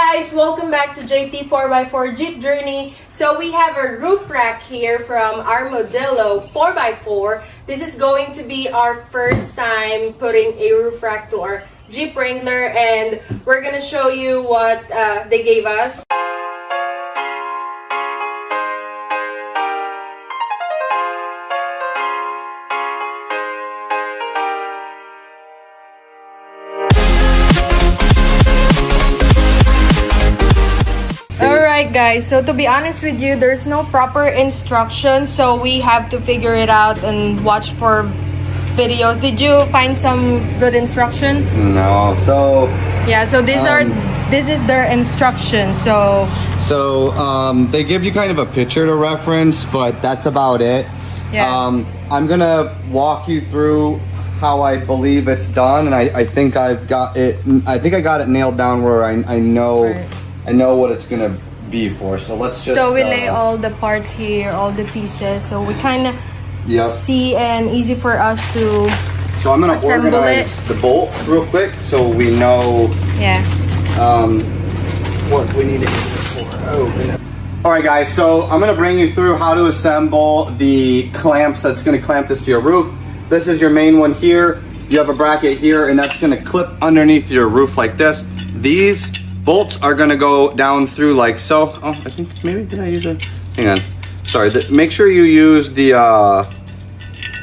guys, welcome back to JT 4x4 Jeep Journey. So we have a roof rack here from Armordillo 4x4. This is going to be our first time putting a roof rack to our Jeep Wrangler, and we're gonna show you what they gave us. Alright guys, so to be honest with you, there's no proper instructions, so we have to figure it out and watch for videos. Did you find some good instruction? No. So yeah, so this is their instructions. So they give you kind of a picture to reference, but that's about it. Yeah. I'm gonna walk you through how I believe it's done, and I think I've got it. I think I got it nailed down where I know. Right. I know what it's gonna be for, so let's just... So we lay all the parts here, all the pieces, so we kind of see and easy for us to So I'm gonna organize the bolts real quick so we know what we need to use it for. Alright guys, so I'm gonna bring you through how to assemble the clamps that's gonna clamp this to your roof. This is your main one here. You have a bracket here, and that's gonna clip underneath your roof like this. These bolts are gonna go down through like so. Oh, I think maybe, did I use it? Hang on. Sorry, make sure you use the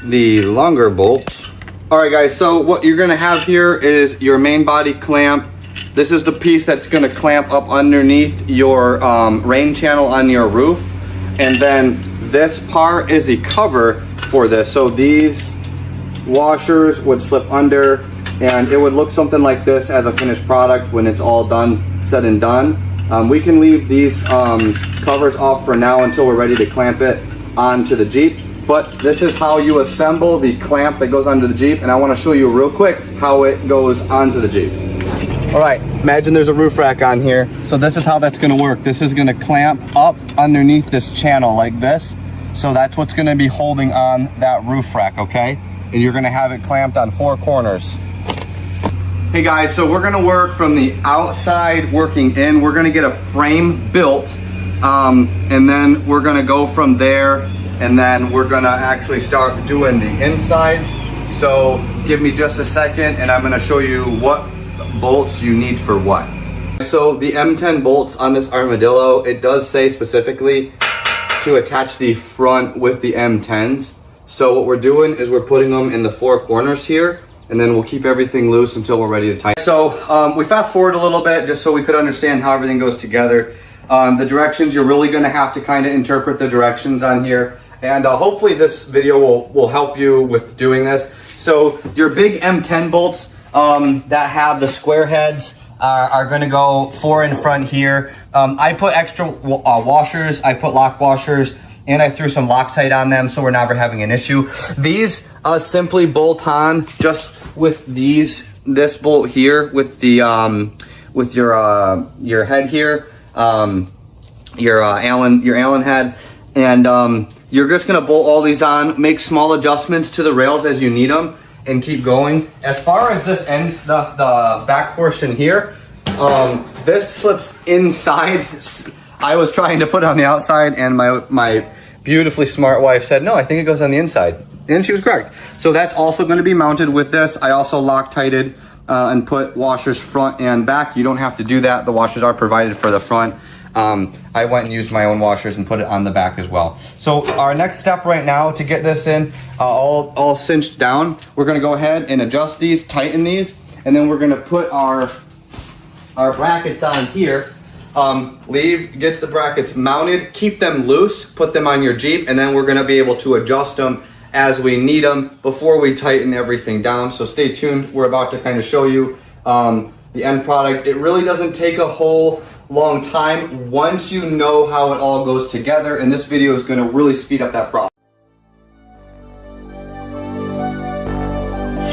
longer bolts. All right guys, so what you're gonna have here is your main body clamp. This is the piece that's gonna clamp up underneath your rain channel on your roof. And then this part is the cover for this. So these washers would slip under, and it would look something like this as a finished product when it's all done, said and done. We can leave these covers off for now until we're ready to clamp it onto the Jeep. But this is how you assemble the clamp that goes onto the Jeep, and I want to show you real quick how it goes onto the Jeep. All right, imagine there's a roof rack on here. So this is how that's going to work. This is going to clamp up underneath this channel like this. So that's what's going to be holding on that roof rack, okay? And you're going to have it clamped on 4 corners. Hey guys, so we're gonna work from the outside working in. We're gonna get a frame built, and then we're gonna go from there, and then we're gonna actually start doing the insides. So give me just a second, and I'm gonna show you what bolts you need for what. So the M10 bolts on this Armadillo, it does say specifically to attach the front with the M10s. So what we're doing is we're putting them in the 4 corners here, and then we'll keep everything loose until we're ready to tighten. So we fast forward a little bit just so we could understand how everything goes together. The directions, you're really gonna have to kind of interpret the directions on here. And hopefully this video will help you with doing this. So your big M10 bolts that have the square heads are gonna go 4 in front here. I put extra washers, I put lock washers, and I threw some Loctite on them so we're never having an issue. These simply bolt on just with this bolt here with the with your head here, your Allen head, and you're just gonna bolt all these on, make small adjustments to the rails as you need them, and keep going. As far as this end, the back portion here, this slips inside. I was trying to put it on the outside, and my beautifully smart wife said, no, I think it goes on the inside. And she was correct. So that's also going to be mounted with this. I also Loctited and put washers front and back. You don't have to do that. The washers are provided for the front. I went and used my own washers and put it on the back as well. So our next step right now to get this in all cinched down, we're going to go ahead and adjust these, tighten these, and then we're going to put our brackets on here. Get the brackets mounted, keep them loose, put them on your Jeep, and then we're gonna be able to adjust them as we need them before we tighten everything down. So stay tuned, we're about to kind of show you the end product. It really doesn't take a whole long time once you know how it all goes together, and this video is gonna really speed up that process.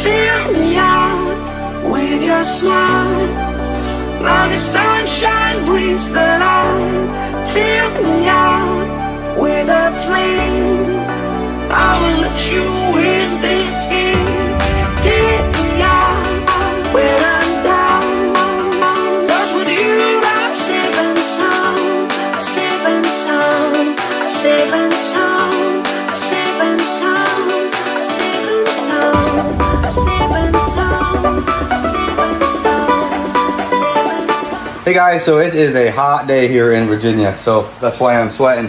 Fill me out with your smile. Now the sunshine brings the light. Fill me out with a flame. I will let you in this game. Take me out when I'm down. 'Cause with you I'm safe. saving some, I'm saving some, I'm saving some, I'm saving some, I'm saving some, I'm saving some. Hey guys, so it is a hot day here in Virginia, so that's why I'm sweating.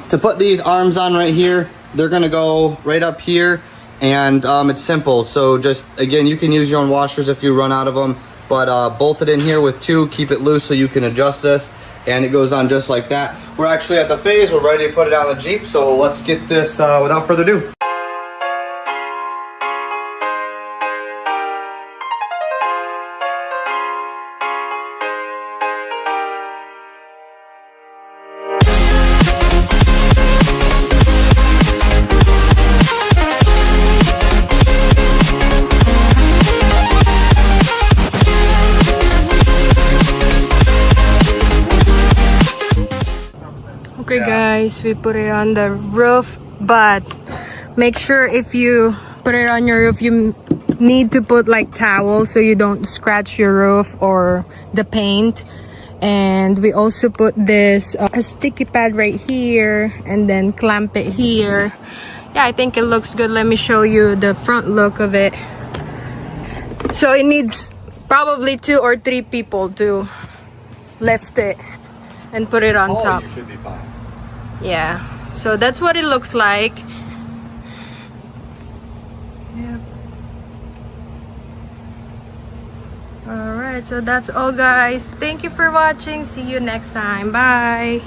To put these arms on right here, they're gonna go right up here, and it's simple. So just, again, you can use your own washers if you run out of them, but bolt it in here with two, keep it loose so you can adjust this, and it goes on just like that. We're actually at the phase, we're ready to put it on the Jeep, so let's get this without further ado. Okay guys, we put it on the roof, but make sure if you put it on your roof, you need to put like towels so you don't scratch your roof or the paint. And we also put this a sticky pad right here and then clamp it here. Yeah, I think it looks good. Let me show you the front look of it. So it needs probably 2 or 3 people to lift it and put it on top. You should be fine. Yeah, so that's what it looks like. Yeah. All right, so that's all guys. Thank you for watching. See you next time. Bye.